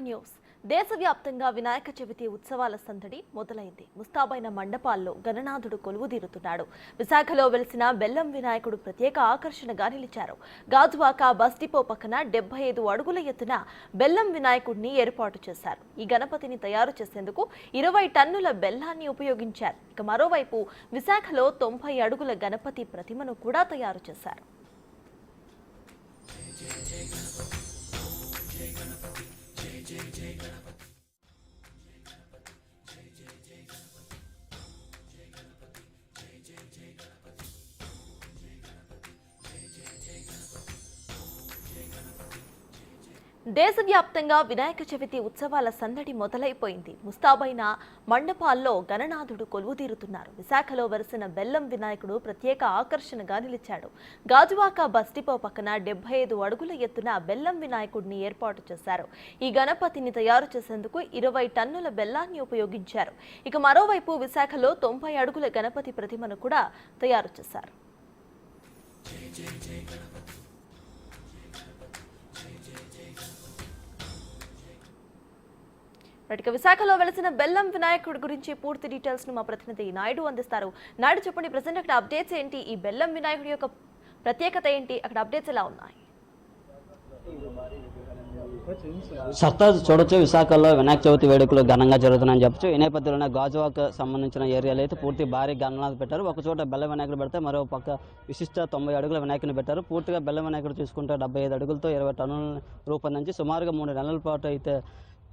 News దేశవ్యాప్తంగా వినాయక చవితి ఉత్సవాల సందడి మొదలైంది. ముస్తాబైన మండపాల్లో గణనాథుడు కొలువుదీరుతున్నాడు. విశాఖలో వెలిసిన బెల్లం వినాయకుడు ప్రత్యేక ఆకర్షణగా నిలిచారు. గాజువాక బస్ డిపో పక్కన 75 అడుగుల ఎత్తున బెల్లం వినాయకుడిని ఏర్పాటు చేశారు. ఈ గణపతిని తయారు చేసేందుకు 20 టన్నుల బెల్లాన్ని ఉపయోగించారు. ఇక మరోవైపు విశాఖలో 90 అడుగుల గణపతి ప్రతిమను కూడా తయారు చేశారు. దేశవ్యాప్తంగా వినాయక చవితి ఉత్సవాల సందడి మొదలైపోయింది. ముస్తాబైన మండపాల్లో గణనాథుడు కొలువుదీరుతున్నారు. విశాఖలో వెలిసిన బెల్లం వినాయకుడు ప్రత్యేక ఆకర్షణగా నిలిచాడు. గాజువాక బస్ డిపో పక్కన 75 అడుగుల ఎత్తున బెల్లం వినాయకుడిని ఏర్పాటు చేశారు. ఈ గణపతిని తయారు చేసేందుకు 20 టన్నుల బెల్లాన్ని ఉపయోగించారు. ఇక మరోవైపు విశాఖలో 90 అడుగుల గణపతి ప్రతిమను కూడా తయారు చేశారు. విశాఖలో వెలిసిన బెల్లం వినాయకుడి గురించి పూర్తి డీటెయిల్స్ ను మా ప్రతినిధి నాయుడు అందిస్తారు. నాయుడు, చెప్పండి, ప్రెసెంట్ అక్కడ అప్డేట్స్ ఏంటి? ఈ బెల్లం వినాయకుడి యొక్క ప్రత్యేకత ఏంటి? అక్కడ అప్డేట్స్ ఎలా ఉన్నాయి? సర్తాజ్ చూడొచ్చు, విశాఖలో వినాయక చవితి వేడుకలు ఘనంగా జరుగుతున్నాయని చెప్పచ్చు. ఈ నేపథ్యంలోనే గాజువాక సంబంధించిన ఏరియాలో అయితే పూర్తి భారీ గణనాలు పెట్టారు. ఒక చోట బెల్ల వినాయకుడు పెడితే మరో పక్క విశిష్ట 90 అడుగుల వినాయకుని పెట్టారు. పూర్తిగా బెల్ల వినాయకుడు చూసుకుంటే 75 అడుగులతో 20 టన్నులను రూపొందించి సుమారుగా 3 నెలల పాటు అయితే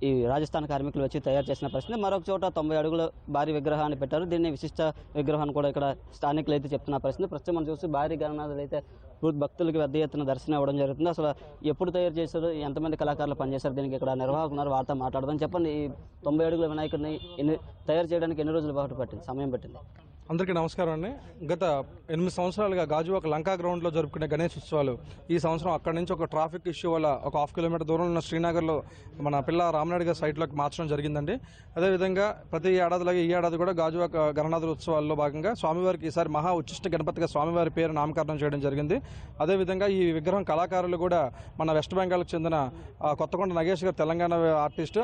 ఈ రాజస్థాన్ కార్మికులు వచ్చి తయారు చేసిన పరిస్థితి. మరొక చోట 90 అడుగుల భారీ విగ్రహాన్ని పెట్టారు. దీన్ని విశిష్ట విగ్రహాన్ని కూడా ఇక్కడ స్థానికులు అయితే చెప్తున్న పరిస్థితి. ప్రస్తుతం మనం చూసి భారీ గణనాథులు అయితే భక్తులకి పెద్ద ఎత్తున దర్శనం ఇవ్వడం జరుగుతుంది. అసలు ఎప్పుడు తయారు చేశారు, ఎంతమంది కళాకారులు పనిచేశారు, దీనికి ఇక్కడ నిర్వాహకున్నారు, వారితో మాట్లాడదాం. చెప్పండి, ఈ 90 అడుగుల వినాయకుడిని తయారు చేయడానికి ఎన్ని రోజులు పాటు పట్టింది, సమయం పట్టింది? అందరికీ నమస్కారం అండి. గత 8 సంవత్సరాలుగా గాజువాక లంకా గ్రౌండ్లో జరుపుకునే గణేష్ ఉత్సవాలు ఈ సంవత్సరం అక్కడి నుంచి ఒక ట్రాఫిక్ ఇష్యూ వల్ల ఒక 1/2 కిలోమీటర్ దూరంలో ఉన్న శ్రీనగర్లో మన పిల్ల రామనాయుడు గారి సైట్లోకి మార్చడం జరిగిందండి. అదేవిధంగా ప్రతి ఏడాదిలాగే ఈ ఏడాది కూడా గాజువాక గణనాథుల ఉత్సవాల్లో భాగంగా స్వామివారికి ఈసారి మహా ఉచ్చిష్ట గణపతిగా స్వామివారి పేరు నామకరణం చేయడం జరిగింది. అదేవిధంగా ఈ విగ్రహం కళాకారులు కూడా మన వెస్ట్ బెంగాల్కి చెందిన కొత్తకొండ నగేష్ గారు తెలంగాణ ఆర్టిస్ట్,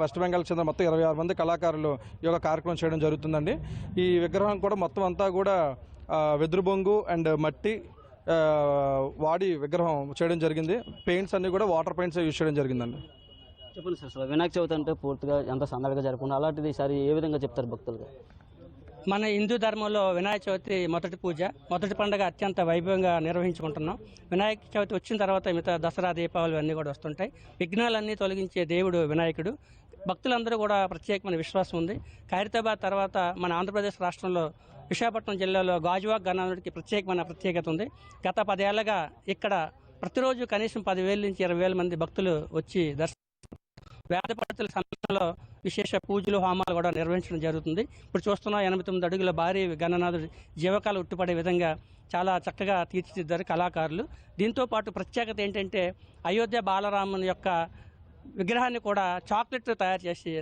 వెస్ట్ బెంగాల్కి చెందిన మొత్తం 26 మంది కళాకారులు ఈ యొక్క కార్యక్రమం చేయడం జరుగుతుందండి. ఈ విగ్రహం కూడా మొత్తం అంతా కూడా వెదురు బొంగు అండ్ మట్టి వాడి విగ్రహం చేయడం జరిగింది. పెయింట్స్ అన్ని కూడా వాటర్ పెయింట్స్ యూజ్ చేయడం జరిగిందండి. చెప్పండి సార్, అసలు వినాయక చవితి అంటే పూర్తిగా ఎంత సందడిగా జరుపుకుంటారు, అలాంటిది ఈసారి ఏ విధంగా చెప్తారు భక్తులుగా? మన హిందూ ధర్మంలో వినాయక చవితి మొదటి పూజ, మొదటి పండుగ అత్యంత వైభవంగా నిర్వహించుకుంటున్నాం. వినాయక చవితి వచ్చిన తర్వాత మిగతా దసరా, దీపావళి అన్నీ కూడా వస్తుంటాయి. విఘ్నాలన్నీ తొలగించే దేవుడు వినాయకుడు. భక్తులందరూ కూడా ప్రత్యేకమైన విశ్వాసం ఉంది. ఖైరతాబాద్ తర్వాత మన ఆంధ్రప్రదేశ్ రాష్ట్రంలో విశాఖపట్నం జిల్లాలో గాజువాక గణనాథుడికి ప్రత్యేకత ఉంది. గత 10 ఏళ్లుగా ఇక్కడ ప్రతిరోజు కనీసం 10,000 నుంచి 20,000 మంది భక్తులు వచ్చి వేద పండితుల సమయంలో విశేష పూజలు, హోమాలు కూడా నిర్వహించడం జరుగుతుంది. ఇప్పుడు చూస్తున్న 89 అడుగుల భారీ గణనాథుడి జీవకాలు ఉట్టిపడే విధంగా చాలా చక్కగా తీర్చిదిద్దారు కళాకారులు. దీంతో పాటు ప్రత్యేకత ఏంటంటే అయోధ్య బాలరాముని యొక్క విగ్రహాన్ని కూడా చాక్లెట్ తయారు చేసి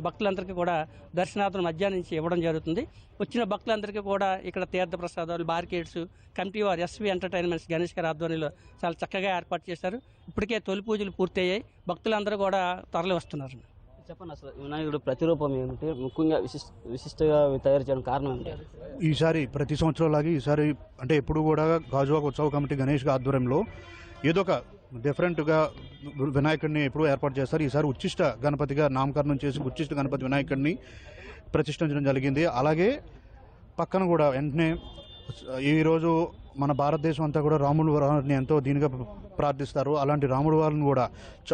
భక్తులందరికీ కూడా దర్శనార్థుల మధ్య నుంచి ఇవ్వడం జరుగుతుంది. వచ్చిన భక్తులందరికీ కూడా ఇక్కడ తీర్థ ప్రసాదాలు, బార్కేడ్స్, కమిటీ వారు ఎస్వి ఎంటర్టైన్మెంట్స్ గణేష్ గారి ఆధ్వర్యంలో చాలా చక్కగా ఏర్పాటు చేశారు. ఇప్పటికే తొలి పూజలు పూర్తయ్యాయి. భక్తులందరూ కూడా తరలి వస్తున్నారు. చెప్పండి, అసలు వినాయకుడు ప్రతిరూపం ఏమిటి, ముఖ్యంగా విశిష్టంగా తయారు చేయడం కారణం ఏంటి? ఈసారి ప్రతి సంవత్సరం లాగే ఈసారి అంటే ఎప్పుడు కూడా గాజువాక ఉత్సవ కమిటీ గణేష్ ఆధ్వర్యంలో ఏదో ఒక డిఫరెంట్గా వినాయకుడిని ఎప్పుడూ ఏర్పాటు చేస్తారు. ఈసారి ఉచ్చిష్ట గణపతిగా నామకరణం చేసి ఉచ్చిష్ట గణపతి వినాయకుడిని ప్రతిష్ఠించడం జరిగింది. అలాగే పక్కన కూడా వెంటనే ఈరోజు మన భారతదేశం అంతా కూడా రాముడు వారిని ఎంతో దీనిగా ప్రార్థిస్తారు. అలాంటి రాముడు వారిని కూడా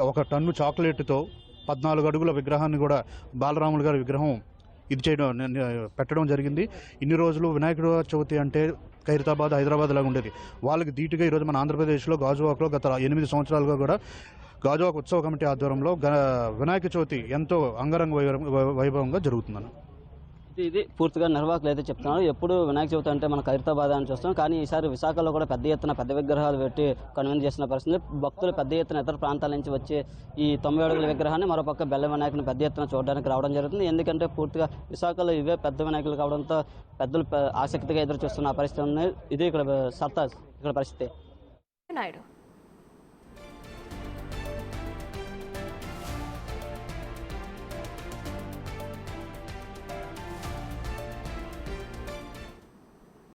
1 టన్ను చాక్లెట్తో 14 అడుగుల విగ్రహాన్ని కూడా బాలరాముడు గారి విగ్రహం పెట్టడం జరిగింది. ఇన్ని రోజులు వినాయకుడు చవితి అంటే ఖైరతాబాద్, హైదరాబాద్ లాగా ఉండేది. వాళ్ళకి ధీటుగా ఈరోజు మన ఆంధ్రప్రదేశ్లో గాజువాకలో గత 8 సంవత్సరాలుగా కూడా గాజువాక ఉత్సవ కమిటీ ఆధ్వర్యంలో వినాయక చవితి ఎంతో అంగరంగ వైభవంగా జరుగుతుందని ఇది పూర్తిగా నిర్వాహకులు అయితే చెప్తున్నారు. ఎప్పుడు వినాయక చవితి అంటే మన ఖైరతాబాద్ అని చూస్తాం, కానీ ఈసారి విశాఖలో కూడా పెద్ద ఎత్తున పెద్ద విగ్రహాలు పెట్టి కన్వీన్ చేసిన పరిస్థితి. భక్తులు పెద్ద ఎత్తున ఇతర ప్రాంతాల నుంచి వచ్చి ఈ 90 అడుగుల విగ్రహాన్ని మరోపక్క బెల్ల వినాయకుని పెద్ద ఎత్తున చూడడానికి రావడం జరుగుతుంది. ఎందుకంటే పూర్తిగా విశాఖలో ఇవే పెద్ద వినాయకులు కావడంతో పెద్దలు ఆసక్తిగా ఎదురు చూస్తున్న పరిస్థితి ఉంది. ఇది ఇక్కడ సర్తాజ్ ఇక్కడ పరిస్థితి. నాయుడు.